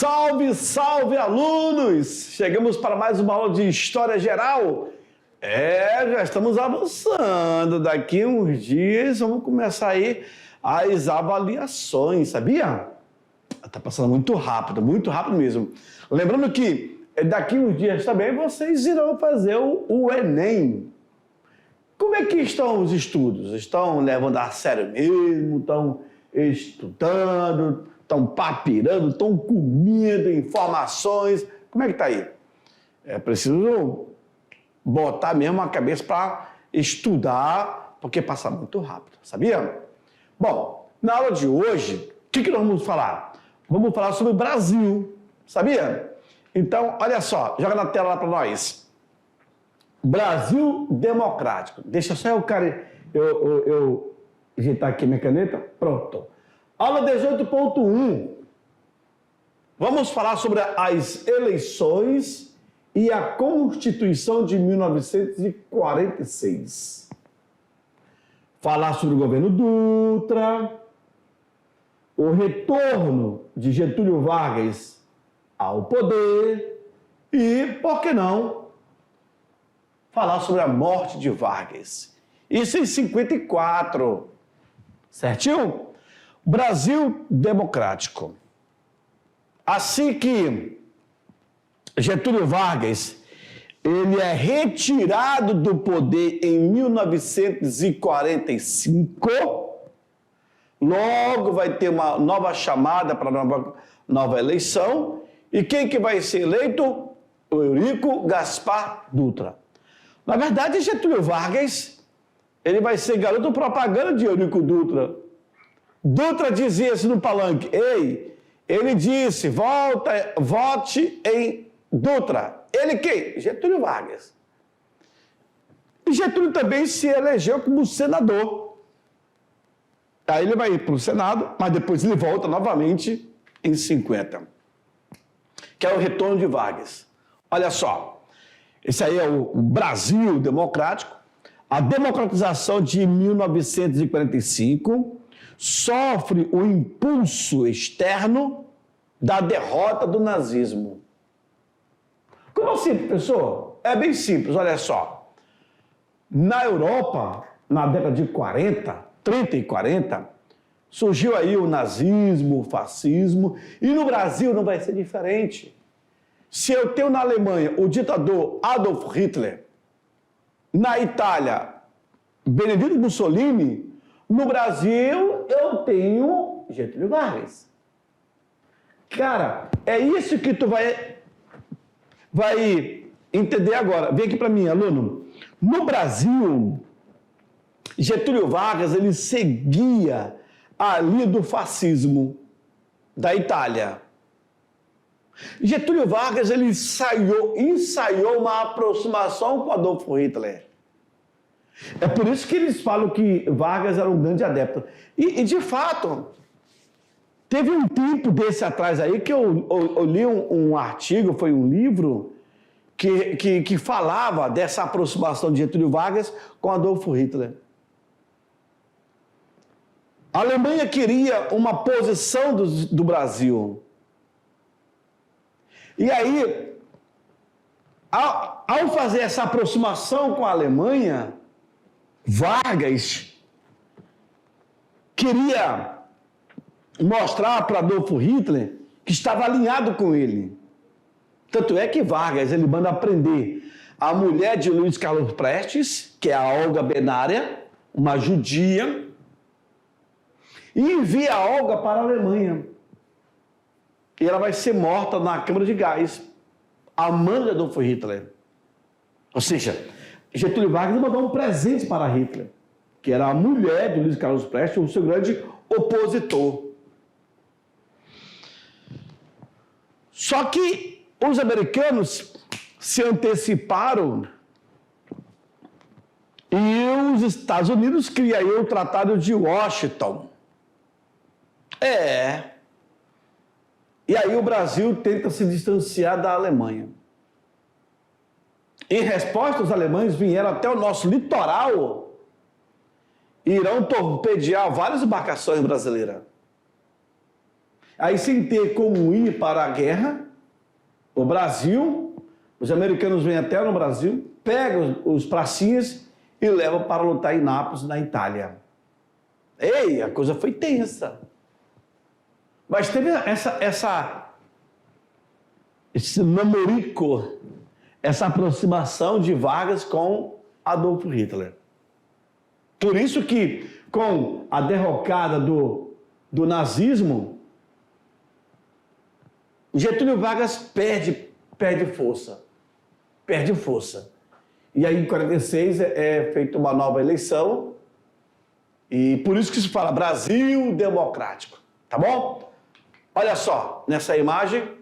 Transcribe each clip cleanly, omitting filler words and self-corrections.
Salve, salve, alunos! Chegamos para mais uma aula de História Geral. Já estamos avançando. Daqui uns dias vamos começar aí as avaliações, sabia? Está passando muito rápido mesmo. Lembrando que daqui uns dias também vocês irão fazer o Enem. Como é que estão os estudos? Estão levando a sério mesmo? Estão estudando? Estão papirando? Estão comendo informações? Como é que está aí? É preciso botar mesmo a cabeça para estudar, porque passa muito rápido, sabia? Bom, na aula de hoje, o que nós vamos falar? Vamos falar sobre o Brasil, sabia? Então, olha só, joga na tela lá para nós. Brasil democrático. Deixa só eu ajeitar aqui minha caneta. Pronto. Aula 18.1. Vamos falar sobre as eleições e a Constituição de 1946. Falar sobre o governo Dutra, o retorno de Getúlio Vargas ao poder e, por que não, falar sobre a morte de Vargas. Isso em 54, certinho? Brasil democrático. Assim que Getúlio Vargas ele é retirado do poder em 1945, logo vai ter uma nova chamada para nova eleição. E quem que vai ser eleito? O Eurico Gaspar Dutra. Na verdade, Getúlio Vargas, ele vai ser garoto propaganda de Eurico Dutra. Dutra dizia assim no palanque, ele disse, vote em Dutra. Ele quem? Getúlio Vargas. E Getúlio também se elegeu como senador. Aí ele vai ir para o Senado, mas depois ele volta novamente em 50. Que é o retorno de Vargas. Olha só, esse aí é o Brasil democrático. A democratização de 1945 sofre o impulso externo da derrota do nazismo. Como assim, professor? É bem simples, olha só. Na Europa, na década de 30 e 40, surgiu aí o nazismo, o fascismo, e no Brasil não vai ser diferente. Se eu tenho na Alemanha o ditador Adolf Hitler, na Itália, Benedito Mussolini, no Brasil eu tenho Getúlio Vargas. Cara, é isso que tu vai entender agora. Vem aqui para mim, aluno. No Brasil, Getúlio Vargas, ele seguia a linha do fascismo da Itália. Getúlio Vargas, ele ensaiou uma aproximação com Adolfo Hitler. É por isso que eles falam que Vargas era um grande adepto. E de fato, teve um tempo desse atrás aí que eu li um artigo, foi um livro, que falava dessa aproximação de Getúlio Vargas com Adolfo Hitler. A Alemanha queria uma posição do Brasil. E aí, ao fazer essa aproximação com a Alemanha, Vargas queria mostrar para Adolfo Hitler que estava alinhado com ele. Tanto é que Vargas ele manda prender a mulher de Luiz Carlos Prestes, que é a Olga Benária, uma judia, e envia a Olga para a Alemanha. E ela vai ser morta na câmara de gás, amando Adolfo Hitler. Ou seja, Getúlio Vargas mandou um presente para Hitler, que era a mulher de Luiz Carlos Prestes, o seu grande opositor. Só que os americanos se anteciparam e os Estados Unidos criam o Tratado de Washington. E aí o Brasil tenta se distanciar da Alemanha. Em resposta, os alemães vieram até o nosso litoral e irão torpedear várias embarcações brasileiras. aí sem ter como ir para a guerra, o Brasil, os americanos vêm até no Brasil, pegam os pracinhas e levam para lutar em Nápoles, na Itália. Ei, a coisa foi tensa. Mas teve esse namorico, essa aproximação de Vargas com Adolf Hitler. Por isso que, com a derrocada do nazismo, Getúlio Vargas perde força. Perde força. E aí, em 46, é feita uma nova eleição. E por isso que se fala Brasil democrático. Tá bom? Olha só, nessa imagem,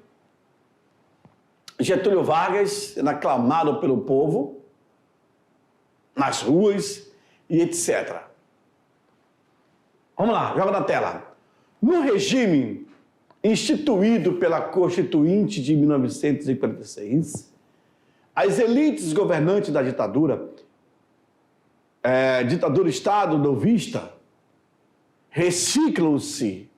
Getúlio Vargas sendo aclamado pelo povo, nas ruas e etc. Vamos lá, joga na tela. No regime instituído pela Constituinte de 1946, as elites governantes da ditadura Estado novista, reciclam-se,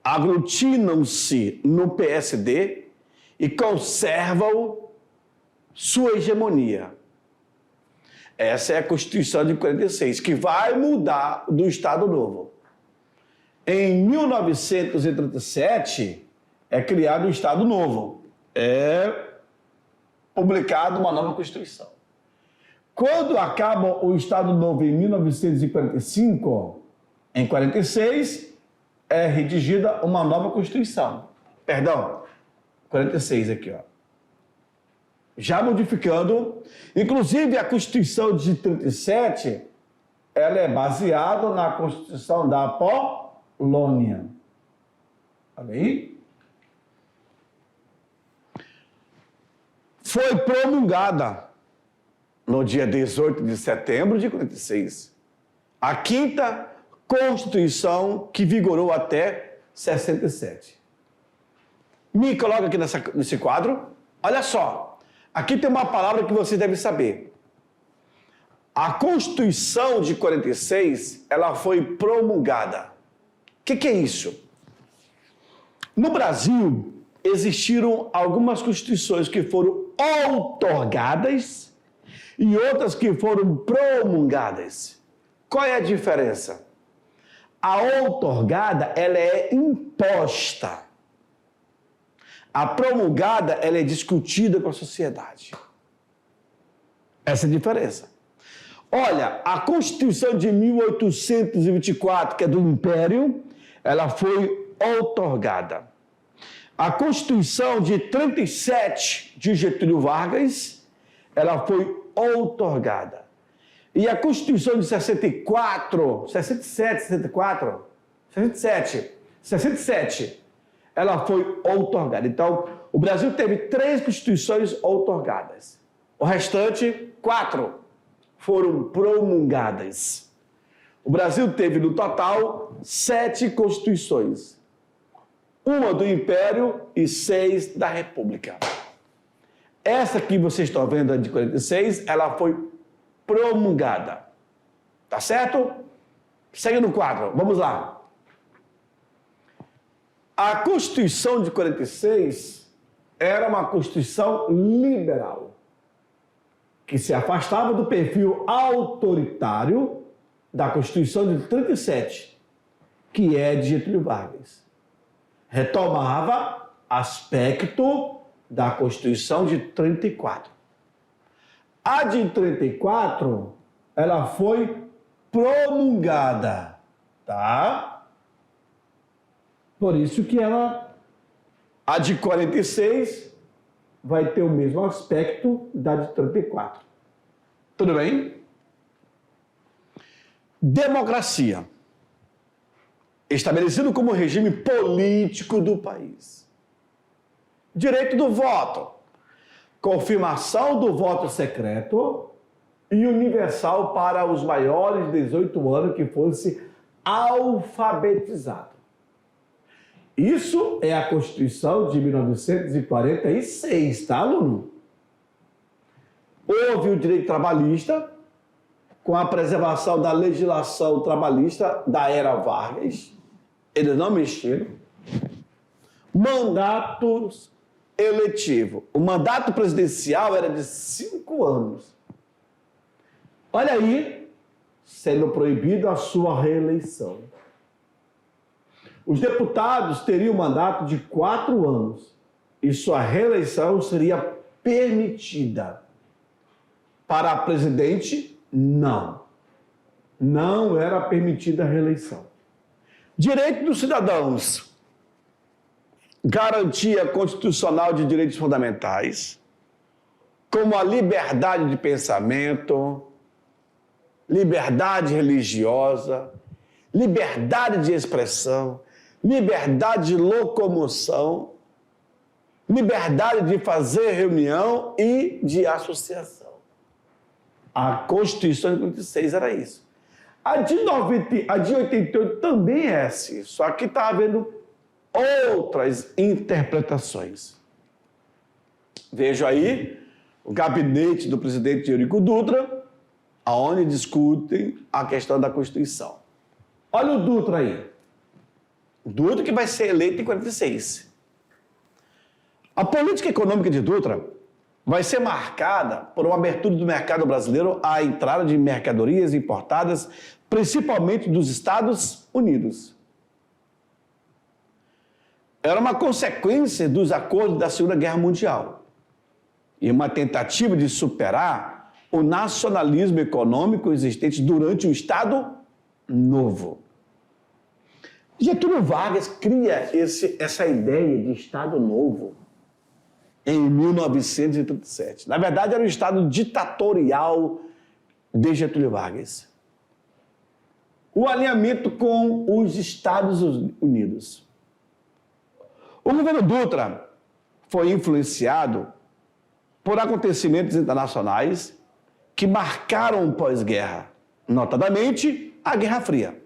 aglutinam-se no PSD e conservam sua hegemonia. Essa é a Constituição de 46, que vai mudar do Estado Novo. Em 1937, é criado o Estado Novo. É publicado uma nova Constituição. Quando acaba o Estado Novo em 1945, em 46, é redigida uma nova Constituição. Perdão, 46 aqui, ó. Já modificando, inclusive a Constituição de 37, ela é baseada na Constituição da Polônia. Olha aí. Foi promulgada no dia 18 de setembro de 46, a quinta Constituição que vigorou até 67. Me coloca aqui nesse quadro. Olha só, aqui tem uma palavra que você deve saber. A Constituição de 46, ela foi promulgada. O que é isso? No Brasil, existiram algumas constituições que foram outorgadas e outras que foram promulgadas. Qual é a diferença? A outorgada, ela é imposta. A promulgada, ela é discutida com a sociedade. Essa é a diferença. Olha, a Constituição de 1824, que é do Império, ela foi outorgada. A Constituição de 37 de Getúlio Vargas, ela foi outorgada. E a Constituição de 67, ela foi outorgada. Então, o Brasil teve 3 Constituições outorgadas. O restante, 4, foram promulgadas. O Brasil teve, no total, 7 Constituições. Uma do Império e 6 da República. Essa que vocês estão vendo, a de 46, ela foi promulgada. Tá certo? Segue no quadro. Vamos lá. A Constituição de 46 era uma Constituição liberal, que se afastava do perfil autoritário da Constituição de 37, que é de Getúlio Vargas. Retomava aspecto da Constituição de 34. A de 34, ela foi promulgada, tá? Por isso que a de 46 vai ter o mesmo aspecto da de 34. Tudo bem? Democracia. Estabelecido como regime político do país. Direito do voto. Confirmação do voto secreto e universal para os maiores de 18 anos que fosse alfabetizado. Isso é a Constituição de 1946, tá, aluno? Houve o direito trabalhista, com a preservação da legislação trabalhista da era Vargas. Eles não mexeram. mandatos eletivos. O mandato presidencial era de 5 anos. Olha aí, sendo proibida a sua reeleição. Os deputados teriam mandato de 4 anos e sua reeleição seria permitida. Para presidente, não. Não era permitida a reeleição. Direito dos cidadãos. Garantia constitucional de direitos fundamentais, como a liberdade de pensamento, liberdade religiosa, liberdade de expressão, liberdade de locomoção, liberdade de fazer reunião e de associação. A Constituição de 56 era isso. A de 88 também é assim, só que está havendo outras interpretações. Vejo aí o gabinete do presidente Eurico Dutra, onde discutem a questão da Constituição. Olha o Dutra aí. O Dutra que vai ser eleito em 46. A política econômica de Dutra vai ser marcada por uma abertura do mercado brasileiro à entrada de mercadorias importadas, principalmente dos Estados Unidos. Era uma consequência dos acordos da Segunda Guerra Mundial e uma tentativa de superar o nacionalismo econômico existente durante o Estado Novo. Getúlio Vargas cria essa ideia de Estado Novo em 1937. Na verdade, era o Estado ditatorial de Getúlio Vargas. O alinhamento com os Estados Unidos. O governo Dutra foi influenciado por acontecimentos internacionais que marcaram o pós-guerra, notadamente a Guerra Fria.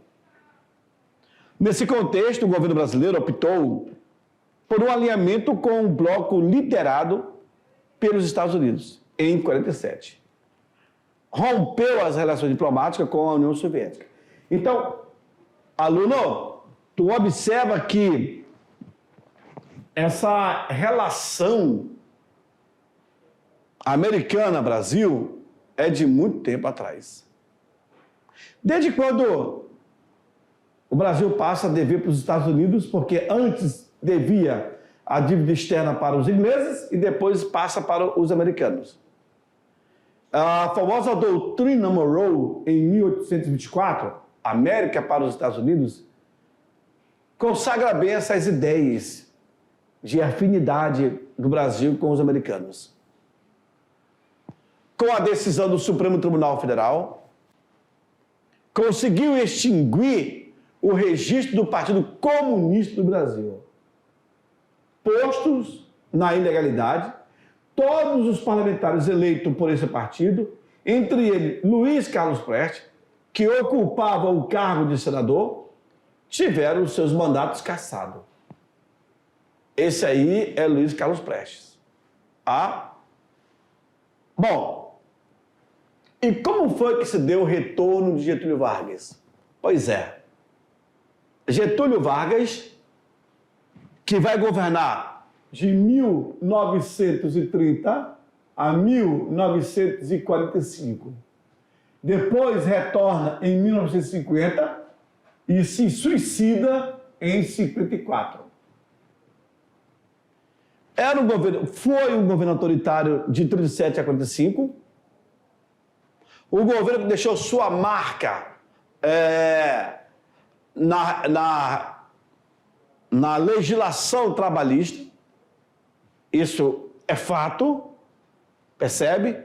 Nesse contexto, o governo brasileiro optou por um alinhamento com o bloco liderado pelos Estados Unidos, em 47. Rompeu as relações diplomáticas com a União Soviética. Então, aluno, tu observa que essa relação americana-Brasil é de muito tempo atrás. Desde quando o Brasil passa a dever para os Estados Unidos, porque antes devia a dívida externa para os ingleses e depois passa para os americanos. A famosa doutrina Monroe, em 1824, América para os Estados Unidos, consagra bem essas ideias de afinidade do Brasil com os americanos. Com a decisão do Supremo Tribunal Federal, conseguiu extinguir o registro do Partido Comunista do Brasil. Postos na ilegalidade, todos os parlamentares eleitos por esse partido, entre eles Luiz Carlos Prestes, que ocupava o cargo de senador, tiveram os seus mandatos cassados. Esse aí é Luiz Carlos Prestes. Bom, e como foi que se deu o retorno de Getúlio Vargas? Pois é, Getúlio Vargas, que vai governar de 1930 a 1945. Depois retorna em 1950 e se suicida em 54. Foi um governo autoritário de 37 a 45. O governo que deixou sua marca na legislação trabalhista. Isso é fato, percebe?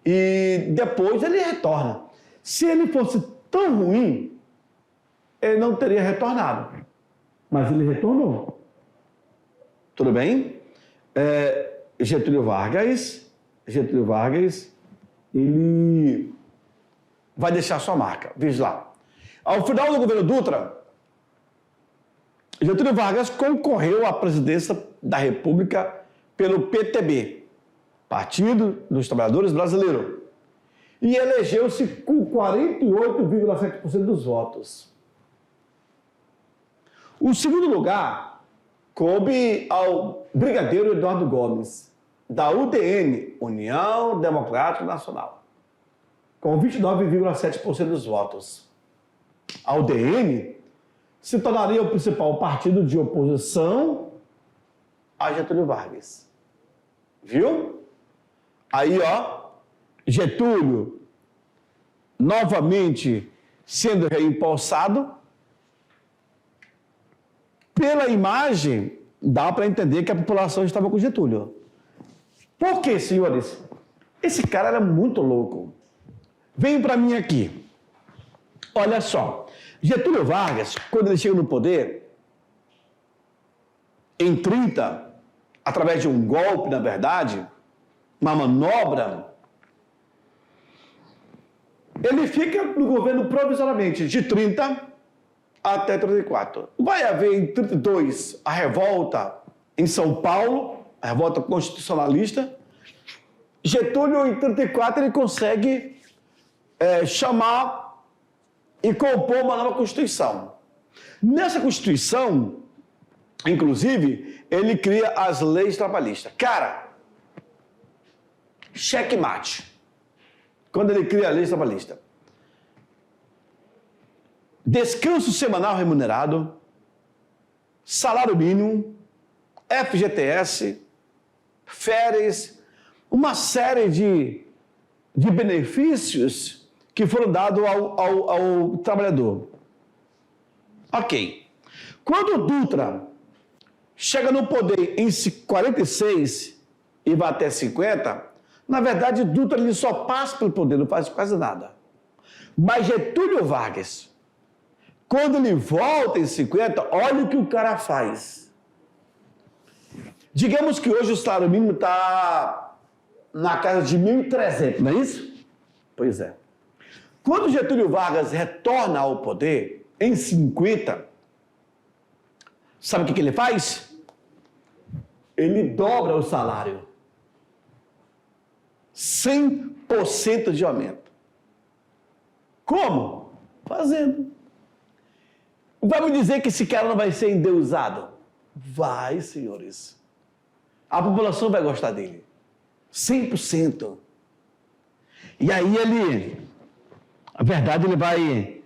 E depois ele retorna. Se ele fosse tão ruim, ele não teria retornado. Mas ele retornou. Tudo bem? Getúlio Vargas, ele vai deixar sua marca. Veja lá. Ao final do governo Dutra, Getúlio Vargas concorreu à presidência da República pelo PTB, Partido dos Trabalhadores Brasileiro, e elegeu-se com 48,7% dos votos. O segundo lugar coube ao brigadeiro Eduardo Gomes, da UDN, União Democrática Nacional, com 29,7% dos votos. A UDN se tornaria o principal partido de oposição a Getúlio Vargas. Viu? Aí, ó, Getúlio novamente sendo reempossado. Pela imagem, dá para entender que a população estava com Getúlio. Por quê, senhores? Esse cara era muito louco. Vem para mim aqui. Olha só. Getúlio Vargas, quando ele chega no poder, em 30, através de um golpe, na verdade, uma manobra, ele fica no governo provisoriamente de 30 até 34. Vai haver em 32 a revolta em São Paulo, a revolta constitucionalista. Getúlio, em 34, ele consegue chamar e compor uma nova Constituição. Nessa Constituição, inclusive, ele cria as leis trabalhistas. Cara, checkmate. Quando ele cria a lei trabalhista. Descanso semanal remunerado, salário mínimo, FGTS, férias, uma série de benefícios que foram dados ao trabalhador. Ok. Quando o Dutra chega no poder em 46 e vai até 50, na verdade, Dutra ele só passa pelo poder, não faz quase nada. Mas Getúlio Vargas, quando ele volta em 50, olha o que o cara faz. Digamos que hoje o salário mínimo está na casa de 1.300, não é isso? Pois é. Quando Getúlio Vargas retorna ao poder, em 50, sabe o que ele faz? Ele dobra o salário. 100% de aumento. Como? Fazendo. Vai me dizer que esse cara não vai ser endeusado? Vai, senhores. A população vai gostar dele. 100%. E aí ele, na verdade, ele vai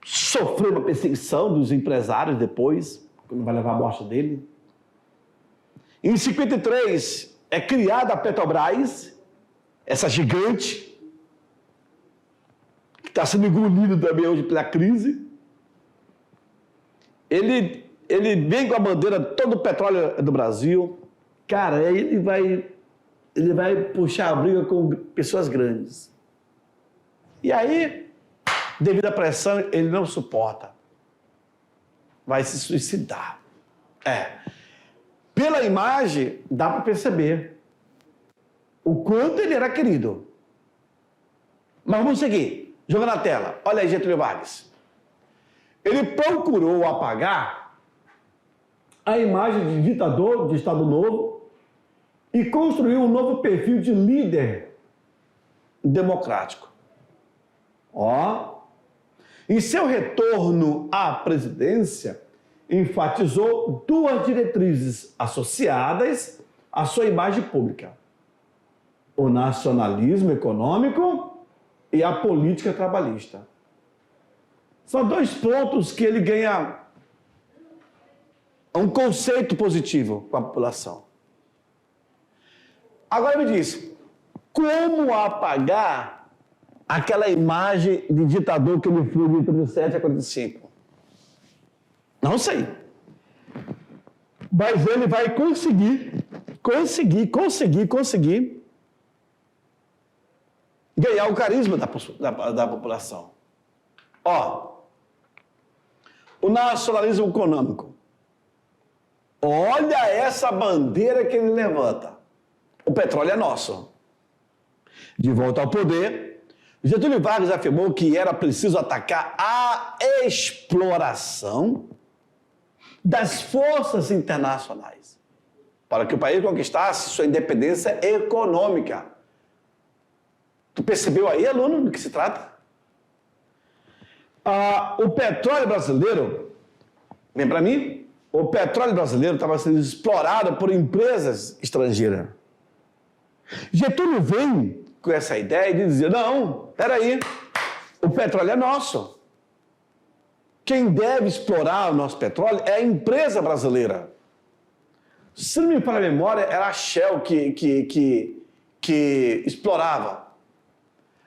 sofrer uma perseguição dos empresários depois, quando vai levar a morte dele. Em 53, é criada a Petrobras, essa gigante, que está sendo engolida também hoje pela crise. Ele vem com a bandeira todo o petróleo do Brasil. Cara, ele vai puxar a briga com pessoas grandes. E aí, devido à pressão, ele não suporta. Vai se suicidar. Pela imagem, dá para perceber o quanto ele era querido. Mas vamos seguir. Joga na tela. Olha aí, Getúlio Vargas. Ele procurou apagar a imagem de ditador de Estado Novo e construiu um novo perfil de líder democrático. Em seu retorno à presidência, enfatizou duas diretrizes associadas à sua imagem pública: o nacionalismo econômico e a política trabalhista. São dois pontos que ele ganha um conceito positivo com a população. Agora me diz, como apagar aquela imagem de ditador que ele foi de 37 a 45? Não sei. Mas ele vai conseguir ganhar o carisma da população. O nacionalismo econômico. Olha essa bandeira que ele levanta. O petróleo é nosso. De volta ao poder, Getúlio Vargas afirmou que era preciso atacar a exploração das forças internacionais para que o país conquistasse sua independência econômica. Tu percebeu aí, aluno, do que se trata? O petróleo brasileiro, vem para mim, o petróleo brasileiro estava sendo explorado por empresas estrangeiras. Getúlio vem com essa ideia de dizer, não, peraí, o petróleo é nosso. Quem deve explorar o nosso petróleo é a empresa brasileira. Se não me falha a memória, era a Shell que explorava.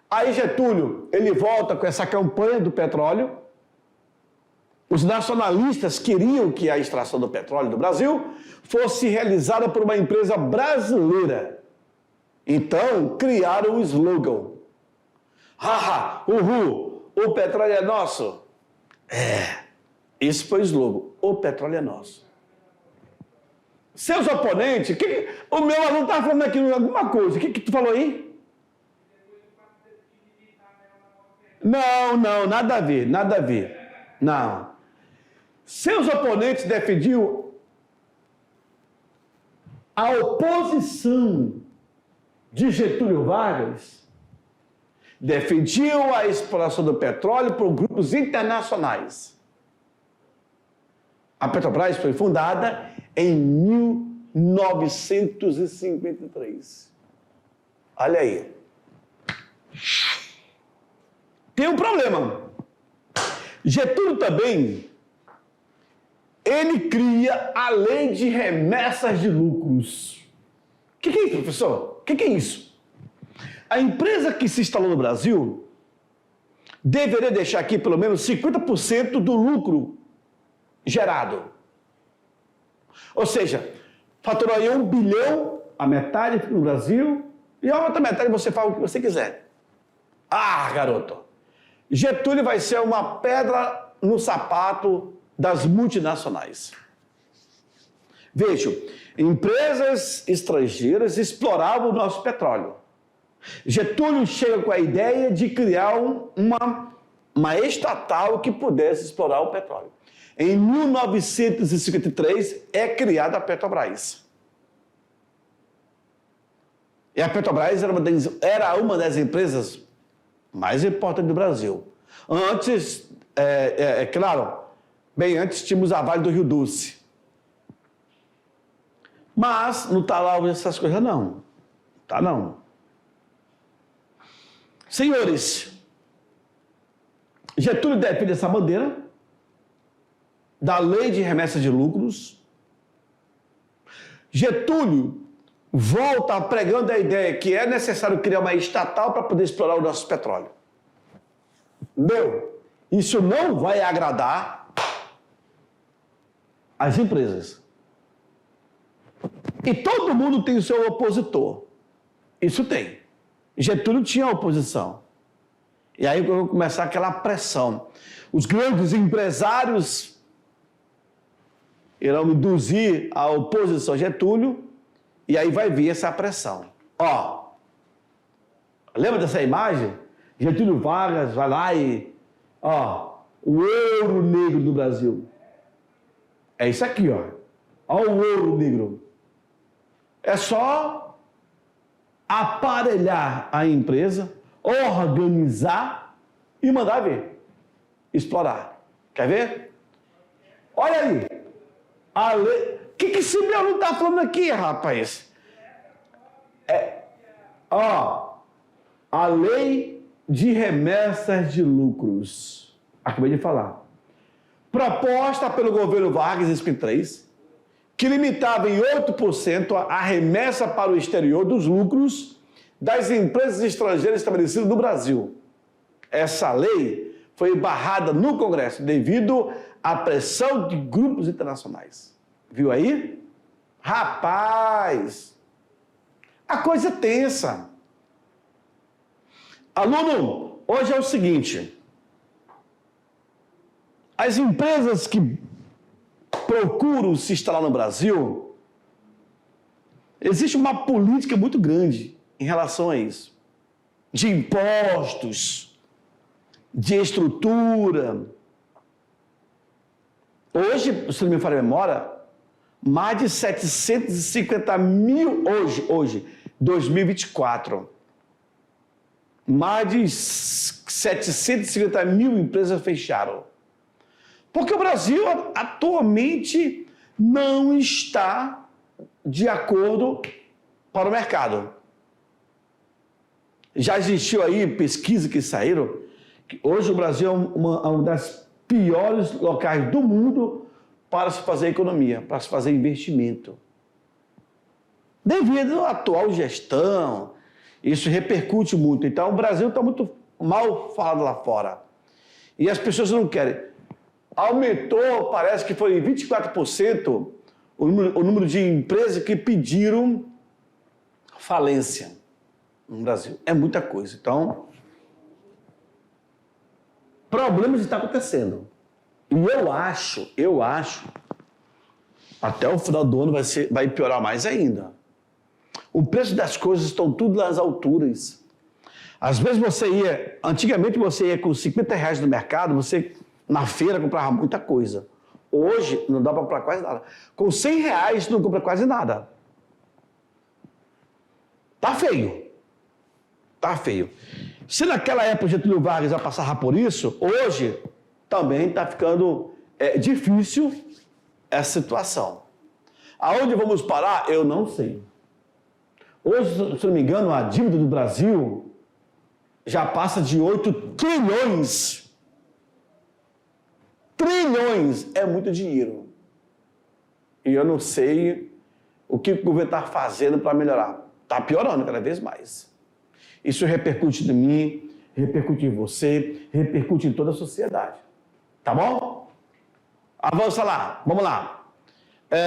Aí Getúlio, ele volta com essa campanha do petróleo. Os nacionalistas queriam que a extração do petróleo do Brasil fosse realizada por uma empresa brasileira. Então, criaram o slogan. Haha, uhul, o petróleo é nosso. Esse foi o slogan. O petróleo é nosso. Seus oponentes, o meu aluno estava falando aqui alguma coisa. O que tu falou aí? Não, nada a ver, nada a ver. Não. Seus oponentes defendiam a oposição de Getúlio Vargas, defendiam a exploração do petróleo por grupos internacionais. A Petrobras foi fundada em 1953. Olha aí. Tem um problema. Getúlio também, ele cria a lei de remessas de lucros. O que é isso, professor? O que é isso? A empresa que se instalou no Brasil deveria deixar aqui pelo menos 50% do lucro gerado. Ou seja, faturou aí 1 bilhão, a metade fica no Brasil e a outra metade você faz o que você quiser. Ah, garoto! Getúlio vai ser uma pedra no sapato das multinacionais. Vejam, empresas estrangeiras exploravam o nosso petróleo. Getúlio chega com a ideia de criar uma estatal que pudesse explorar o petróleo. Em 1953 é criada a Petrobras. E a Petrobras era uma das empresas mais importantes do Brasil. Antes, claro, bem antes tínhamos a Vale do Rio Doce. Mas não está lá essas coisas, não. Tá, não. Senhores, Getúlio defende essa bandeira da lei de remessa de lucros. Getúlio volta pregando a ideia que é necessário criar uma estatal para poder explorar o nosso petróleo. Isso não vai agradar as empresas. E todo mundo tem o seu opositor. Isso tem. Getúlio tinha oposição. E aí vai começar aquela pressão. Os grandes empresários irão induzir a oposição a Getúlio e aí vai vir essa pressão. Ó, lembra dessa imagem? Getúlio Vargas vai lá e, ó, o ouro negro do Brasil. É isso aqui, ó. Ó o ouro negro. É só aparelhar a empresa, organizar e mandar ver. Explorar. Quer ver? Olha aí. A lei... O que esse meu aluno está falando aqui, rapaz? A lei de remessas de lucros. Acabei de falar. Proposta pelo governo Vargas em 53, que limitava em 8% a remessa para o exterior dos lucros das empresas estrangeiras estabelecidas no Brasil. Essa lei foi barrada no Congresso devido à pressão de grupos internacionais. Viu aí? Rapaz! A coisa é tensa. Aluno, hoje é o seguinte. As empresas que procuram se instalar no Brasil, existe uma política muito grande em relação a isso. De impostos, de estrutura. Hoje, se não me falha a memória, mais de 750 mil, hoje, 2024, mais de 750 mil empresas fecharam. Porque o Brasil atualmente não está de acordo para o mercado. Já existiu aí pesquisa que saíram, que hoje o Brasil é uma das piores locais do mundo para se fazer economia, para se fazer investimento. Devido à atual gestão, isso repercute muito. Então, o Brasil está muito mal falado lá fora. E as pessoas não querem. Aumentou, parece que foi 24% o número de empresas que pediram falência no Brasil. É muita coisa. Então, problemas estão acontecendo. E eu acho, até o final do ano vai piorar mais ainda. O preço das coisas estão tudo nas alturas. Às vezes antigamente você ia com R$50 no mercado, você na feira comprava muita coisa. Hoje não dá para comprar quase nada. Com R$100 não compra quase nada. Tá feio. Tá feio. Se naquela época Getúlio Vargas já passava por isso, hoje também está ficando difícil essa situação. Aonde vamos parar? Eu não sei. Hoje, se não me engano, a dívida do Brasil já passa de 8 trilhões. Trilhões é muito dinheiro. E eu não sei o que o governo está fazendo para melhorar. Está piorando cada vez mais. Isso repercute em mim, repercute em você, repercute em toda a sociedade. Tá bom? Avança lá, vamos lá.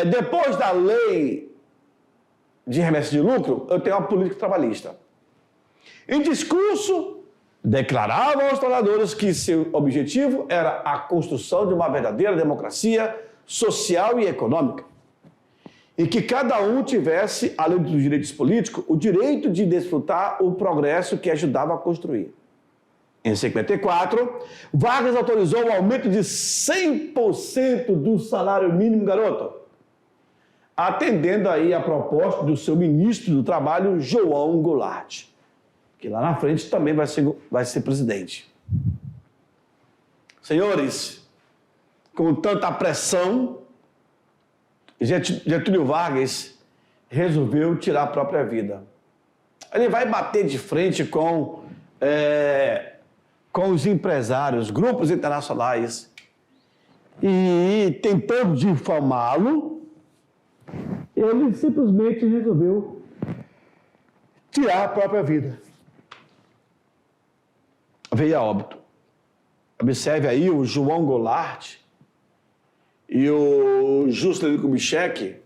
Depois da lei de remessa de lucro, eu tenho uma política trabalhista. Em discurso, declaravam aos trabalhadores que seu objetivo era a construção de uma verdadeira democracia social e econômica, e que cada um tivesse, além dos direitos políticos, o direito de desfrutar o progresso que ajudava a construir. Em 54, Vargas autorizou o aumento de 100% do salário mínimo, garoto, atendendo aí a proposta do seu ministro do Trabalho, João Goulart, que lá na frente também vai ser presidente. Senhores, com tanta pressão, Getúlio Vargas resolveu tirar a própria vida. Ele vai bater de frente com os empresários, grupos internacionais, e tentando difamá-lo, ele simplesmente resolveu tirar a própria vida. Veio a óbito. Observe aí o João Goulart e o Juscelino Kubitschek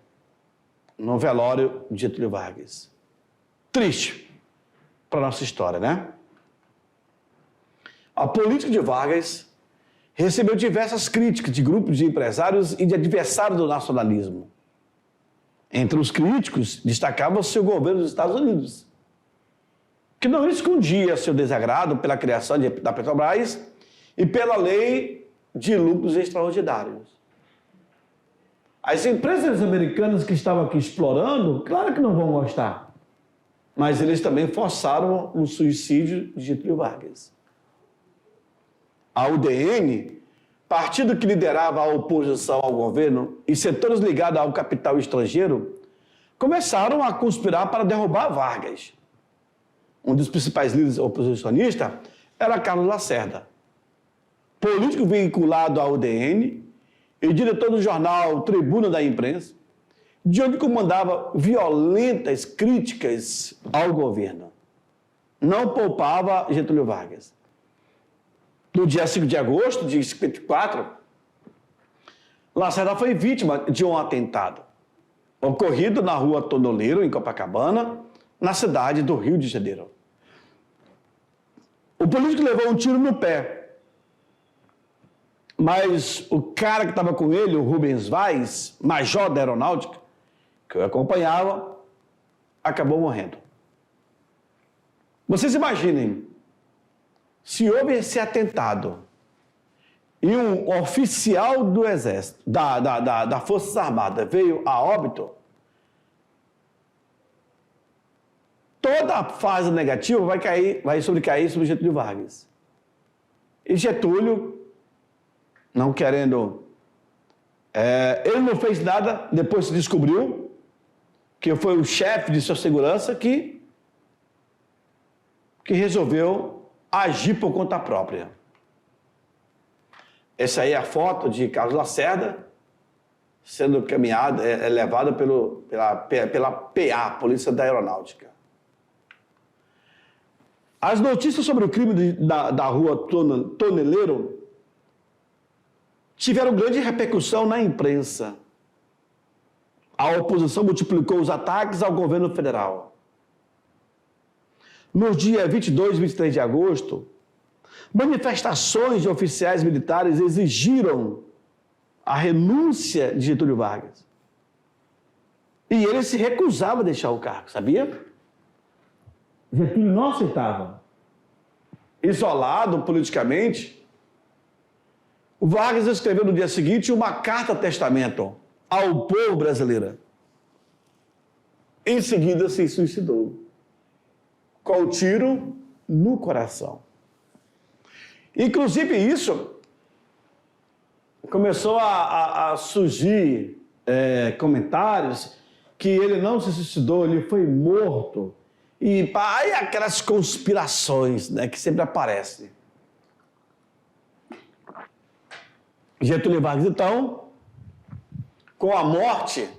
no velório de Getúlio Vargas. Triste para a nossa história, né? A política de Vargas recebeu diversas críticas de grupos de empresários e de adversários do nacionalismo. Entre os críticos, destacava-se o governo dos Estados Unidos, que não escondia seu desagrado pela criação da Petrobras e pela lei de lucros extraordinários. As empresas americanas que estavam aqui explorando, claro que não vão gostar, mas eles também forçaram o suicídio de Getúlio Vargas. A UDN, partido que liderava a oposição ao governo, e setores ligados ao capital estrangeiro, começaram a conspirar para derrubar Vargas. Um dos principais líderes oposicionistas era Carlos Lacerda, político vinculado à UDN e diretor do jornal Tribuna da Imprensa, de onde comandava violentas críticas ao governo. Não poupava Getúlio Vargas. No dia 5 de agosto de 54, Lacerda foi vítima de um atentado ocorrido na rua Tonoleiro, em Copacabana, na cidade do Rio de Janeiro. O político levou um tiro no pé, mas o cara que estava com ele, o Rubens Vaz, major da aeronáutica, que eu acompanhava, acabou morrendo. Vocês imaginem, se houve esse atentado e um oficial do Exército, da Forças Armadas, veio a óbito, toda a fase negativa vai sobrecair sobre Getúlio Vargas. E Getúlio, não querendo Ele não fez nada, depois se descobriu que foi o chefe de sua segurança que resolveu agir por conta própria. Essa aí é a foto de Carlos Lacerda sendo caminhada, levada pela PA, Polícia da Aeronáutica. As notícias sobre o crime da rua Toneleiro tiveram grande repercussão na imprensa. A oposição multiplicou os ataques ao governo federal. Nos dias 22 e 23 de agosto, manifestações de oficiais militares exigiram a renúncia de Getúlio Vargas. E ele se recusava a deixar o cargo, sabia? Getúlio não aceitava. Isolado politicamente, o Vargas escreveu no dia seguinte uma carta-testamento ao povo brasileiro. Em seguida se suicidou, com um tiro no coração. Inclusive isso começou a surgir comentários que ele não se suicidou, ele foi morto. E aí aquelas conspirações, né, que sempre aparecem. Getúlio Vargas, então, com a morte,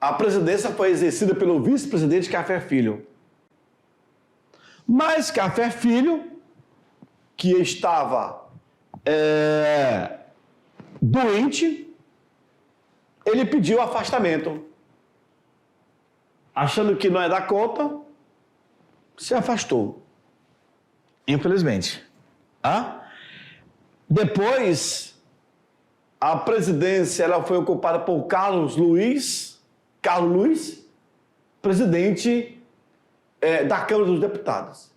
a presidência foi exercida pelo vice-presidente Café Filho. Mas Café Filho, que estava doente, ele pediu afastamento. Achando que não ia dar conta, se afastou. Infelizmente. Depois, a presidência ela foi ocupada por Carlos Luiz, presidente da Câmara dos Deputados.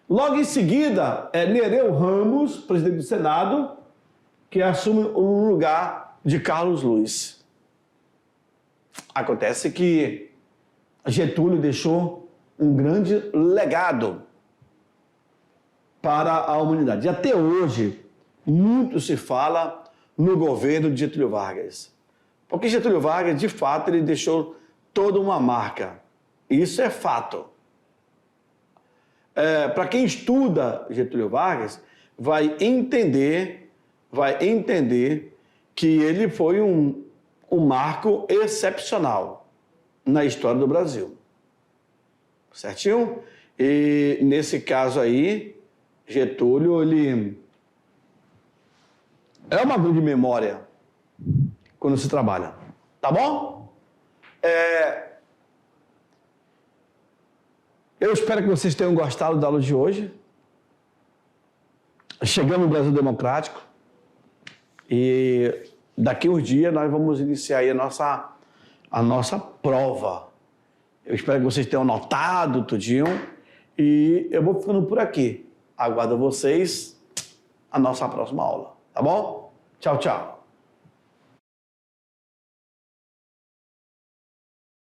Logo em seguida, Nereu Ramos, presidente do Senado, que assume o lugar de Carlos Luiz. Acontece que Getúlio deixou um grande legado para a humanidade. E até hoje, muito se fala no governo de Getúlio Vargas. Porque Getúlio Vargas, de fato, ele deixou toda uma marca. Isso é fato. Para quem estuda Getúlio Vargas, vai entender que ele foi um marco excepcional na história do Brasil. Certinho? E nesse caso aí, Getúlio, ele é uma grande memória quando se trabalha. Tá bom? Eu espero que vocês tenham gostado da aula de hoje. Chegamos no Brasil Democrático e daqui uns dias nós vamos iniciar aí a nossa prova. Eu espero que vocês tenham anotado tudinho e eu vou ficando por aqui. Aguardo vocês a nossa próxima aula, tá bom? Tchau, tchau.